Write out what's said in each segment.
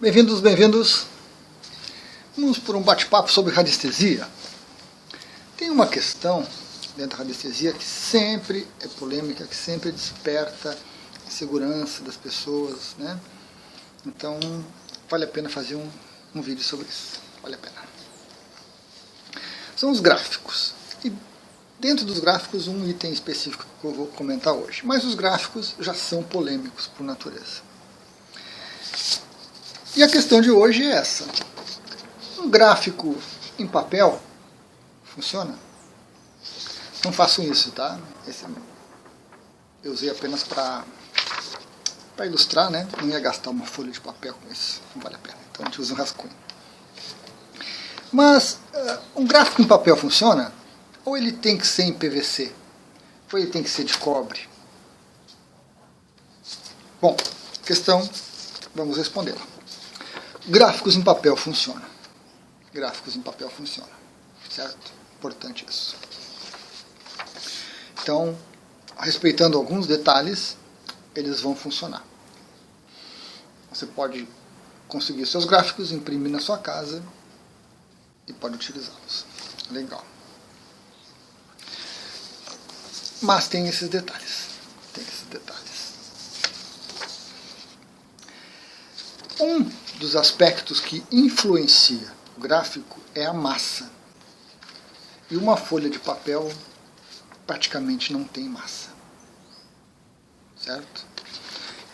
Bem-vindos, bem-vindos. Vamos por um bate-papo sobre radiestesia. Tem uma questão dentro da radiestesia que sempre é polêmica, que sempre desperta insegurança das pessoas, né? Então, vale a pena fazer um vídeo sobre isso. Vale a pena. São os gráficos. E dentro dos gráficos, um item específico que eu vou comentar hoje. Mas os gráficos já são polêmicos por natureza. E a questão de hoje é essa. Um gráfico em papel funciona? Não façam isso, tá? Eu usei apenas para ilustrar, né? Não ia gastar uma folha de papel com isso. Não vale a pena. Então a gente usa um rascunho. Mas um gráfico em papel funciona? Ou ele tem que ser em PVC? Ou ele tem que ser de cobre? Bom, questão, vamos respondê-la. Gráficos em papel funcionam. Gráficos em papel funcionam. Certo? Importante isso. Então, respeitando alguns detalhes, eles vão funcionar. Você pode conseguir seus gráficos, imprimir na sua casa e pode utilizá-los. Legal. Mas tem esses detalhes. Tem esses detalhes. Um dos aspectos que influencia o gráfico é a massa. E uma folha de papel praticamente não tem massa. Certo?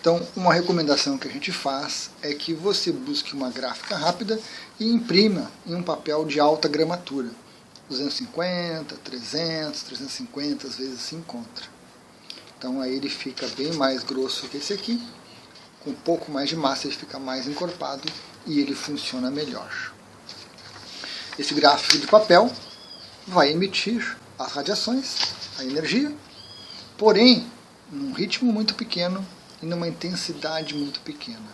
Então, uma recomendação que a gente faz é que você busque uma gráfica rápida e imprima em um papel de alta gramatura. 250, 300, 350, às vezes se encontra. Então aí ele fica bem mais grosso que esse aqui. Com um pouco mais de massa ele fica mais encorpado e ele funciona melhor. Esse gráfico de papel vai emitir as radiações, a energia, porém num ritmo muito pequeno e numa intensidade muito pequena.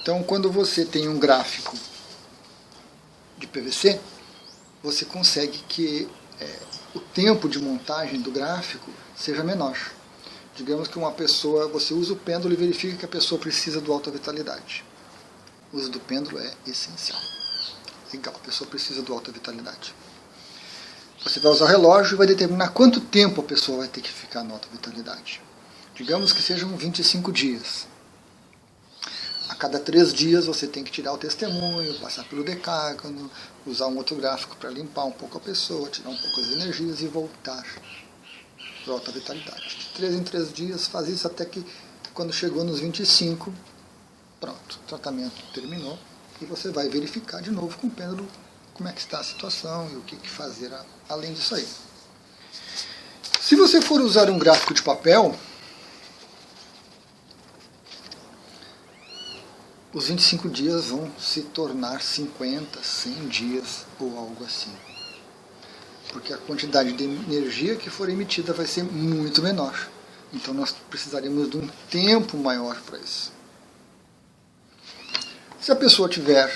Então quando você tem um gráfico de PVC, você consegue que o tempo de montagem do gráfico seja menor. Digamos que uma pessoa, você usa o pêndulo e verifica que a pessoa precisa do alta vitalidade. O uso do pêndulo é essencial. Legal, a pessoa precisa do alta vitalidade. Você vai usar o relógio e vai determinar quanto tempo a pessoa vai ter que ficar na alta vitalidade. Digamos que sejam 25 dias. A cada 3 dias você tem que tirar o testemunho, passar pelo decágono, usar um outro gráfico para limpar um pouco a pessoa, tirar um pouco as energias e voltar para a alta vitalidade. De 3 em 3 dias, faz isso até que quando chegou nos 25, pronto, o tratamento terminou e você vai verificar de novo com o pêndulo como é que está a situação e o que fazer além disso aí. Se você for usar um gráfico de papel, os 25 dias vão se tornar 50, 100 dias ou algo assim. Porque a quantidade de energia que for emitida vai ser muito menor. Então nós precisaríamos de um tempo maior para isso. Se a pessoa tiver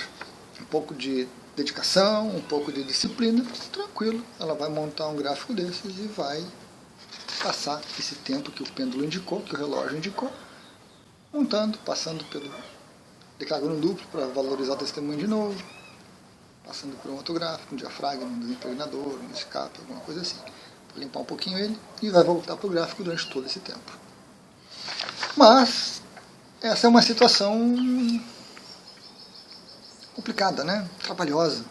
um pouco de dedicação, um pouco de disciplina, tranquilo, ela vai montar um gráfico desses e vai passar esse tempo que o pêndulo indicou, que o relógio indicou, montando, passando pelo decágono duplo para valorizar o testemunho de novo, passando por um outro gráfico, um diafragma, um desempegnador, um escape, alguma coisa assim. Para limpar um pouquinho ele e vai voltar para o gráfico durante todo esse tempo. Mas essa é uma situação complicada, né? Trabalhosa.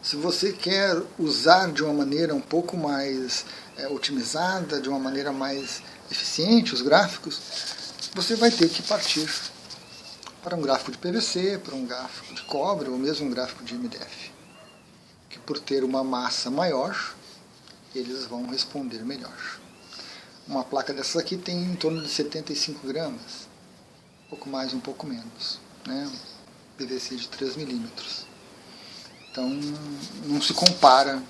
Se você quer usar de uma maneira um pouco mais otimizada, de uma maneira mais eficiente os gráficos, você vai ter que partir para um gráfico de PVC, para um gráfico de cobre ou mesmo um gráfico de MDF. Que por ter uma massa maior, eles vão responder melhor. Uma placa dessas aqui tem em torno de 75 gramas, um pouco mais, um pouco menos, né? PVC de 3 milímetros. Então não se compara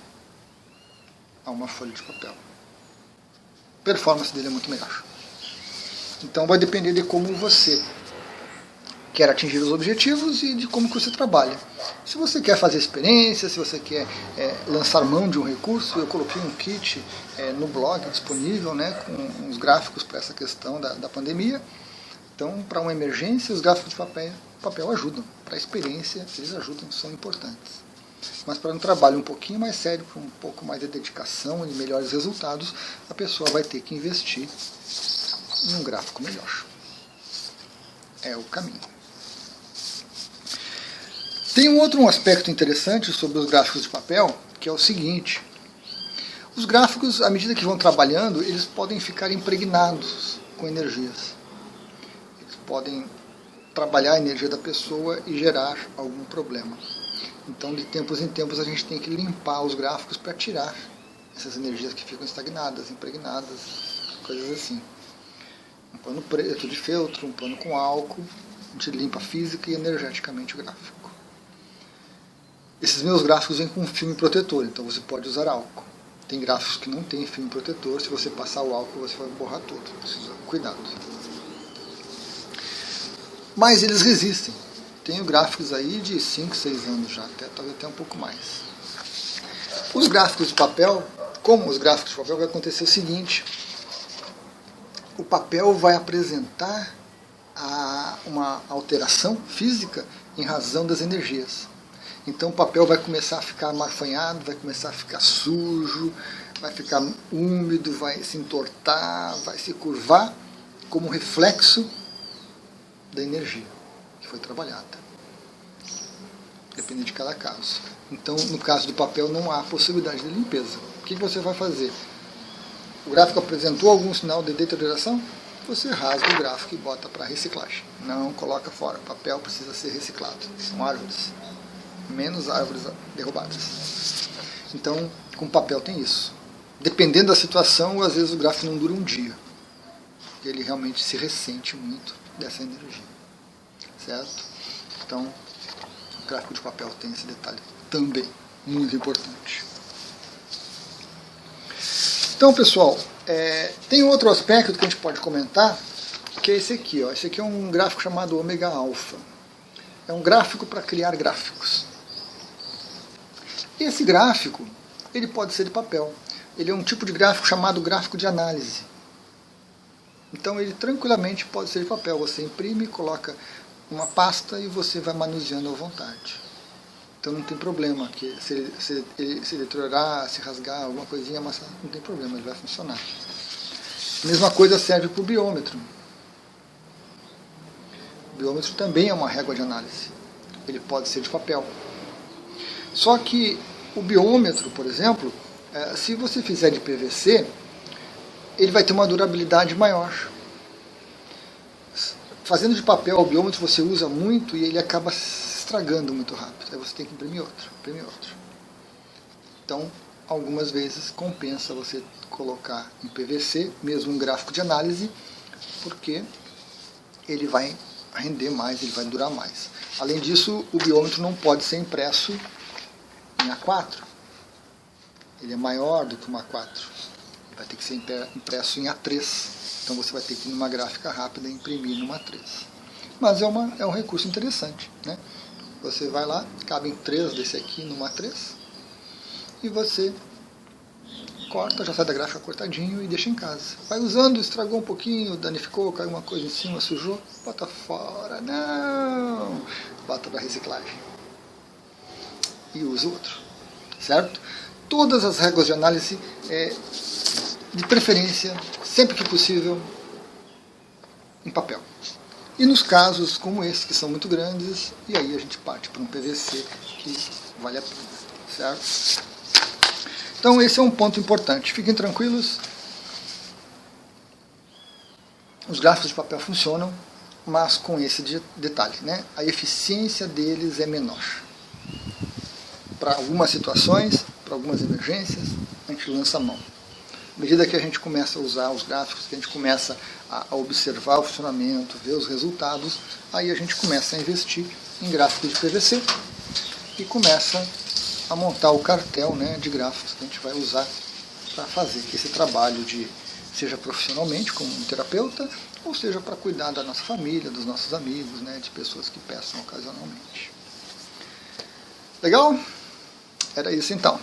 a uma folha de papel. A performance dele é muito melhor. Então vai depender de como você quer atingir os objetivos e de como que você trabalha. Se você quer fazer experiência, se você quer lançar mão de um recurso, eu coloquei um kit no blog disponível, né, com uns gráficos para essa questão da pandemia. Então, para uma emergência, os gráficos de papel papel ajudam. Para a experiência, eles ajudam, são importantes. Mas para um trabalho um pouquinho mais sério, para um pouco mais de dedicação e melhores resultados, a pessoa vai ter que investir em um gráfico melhor. É o caminho. Tem um aspecto interessante sobre os gráficos de papel, que é o seguinte: os gráficos, à medida que vão trabalhando, eles podem ficar impregnados com energias. Eles podem trabalhar a energia da pessoa e gerar algum problema. Então, de tempos em tempos, a gente tem que limpar os gráficos para tirar essas energias que ficam estagnadas, impregnadas, coisas assim. Um pano preto de feltro, um pano com álcool, a gente limpa física e energeticamente o gráfico. Esses meus gráficos vêm com um filme protetor, então você pode usar álcool. Tem gráficos que não tem filme protetor, se você passar o álcool você vai borrar tudo, precisa cuidado. Mas eles resistem. Tenho gráficos aí de 5, 6 anos já, talvez até um pouco mais. Os gráficos de papel, como os gráficos de papel, vai acontecer o seguinte: o papel vai apresentar uma alteração física em razão das energias. Então o papel vai começar a ficar amarfanhado, vai começar a ficar sujo, vai ficar úmido, vai se entortar, vai se curvar como reflexo da energia que foi trabalhada. Depende de cada caso. Então, no caso do papel, não há possibilidade de limpeza. O que você vai fazer? O gráfico apresentou algum sinal de deterioração? Você rasga o gráfico e bota para reciclagem. Não coloca fora. O papel precisa ser reciclado. São árvores. Menos árvores derrubadas. Então, com papel tem isso. Dependendo da situação, às vezes o gráfico não dura um dia. Ele realmente se ressente muito dessa energia. Certo? Então, o gráfico de papel tem esse detalhe também, muito importante. Então, pessoal, tem outro aspecto que a gente pode comentar, que é esse aqui. Esse aqui é um gráfico chamado ômega alfa. É um gráfico para criar gráficos. Esse gráfico, ele pode ser de papel. Ele é um tipo de gráfico chamado gráfico de análise. Então ele tranquilamente pode ser de papel. Você imprime, coloca uma pasta e você vai manuseando à vontade. Então não tem problema, que se deteriorar, se rasgar, alguma coisinha, mas não tem problema, ele vai funcionar. A mesma coisa serve para o biômetro. O biômetro também é uma régua de análise. Ele pode ser de papel. Só que o biômetro, por exemplo, se você fizer de PVC, ele vai ter uma durabilidade maior. Fazendo de papel o biômetro você usa muito e ele acaba se estragando muito rápido. Aí você tem que imprimir outro, imprimir outro. Então, algumas vezes compensa você colocar em PVC, mesmo um gráfico de análise, porque ele vai render mais, ele vai durar mais. Além disso, o biômetro não pode ser impresso em A4. Ele é maior do que uma A4. Ele vai ter que ser impresso em A3. Então você vai ter que ir numa gráfica rápida e imprimir numa A3. Mas é um recurso interessante, né? Você vai lá, cabem 3 desse aqui numa A3, e você corta, já sai da gráfica cortadinho e deixa em casa. Vai usando, estragou um pouquinho, danificou, caiu uma coisa em cima, sujou, bota fora. Não! Bota para reciclagem. E usa outro. Certo? Todas as regras de análise, de preferência, sempre que possível, em papel. E nos casos como esse, que são muito grandes, e aí a gente parte para um PVC que vale a pena. Certo? Então esse é um ponto importante. Fiquem tranquilos. Os gráficos de papel funcionam, mas com esse detalhe, né? A eficiência deles é menor. Para algumas situações, para algumas emergências, a gente lança a mão. À medida que a gente começa a usar os gráficos, que a gente começa a observar o funcionamento, ver os resultados, aí a gente começa a investir em gráficos de PVC e começa a montar o cartel, né, de gráficos que a gente vai usar para fazer esse trabalho, seja profissionalmente como um terapeuta, ou seja para cuidar da nossa família, dos nossos amigos, né, de pessoas que peçam ocasionalmente. Legal? Era isso então.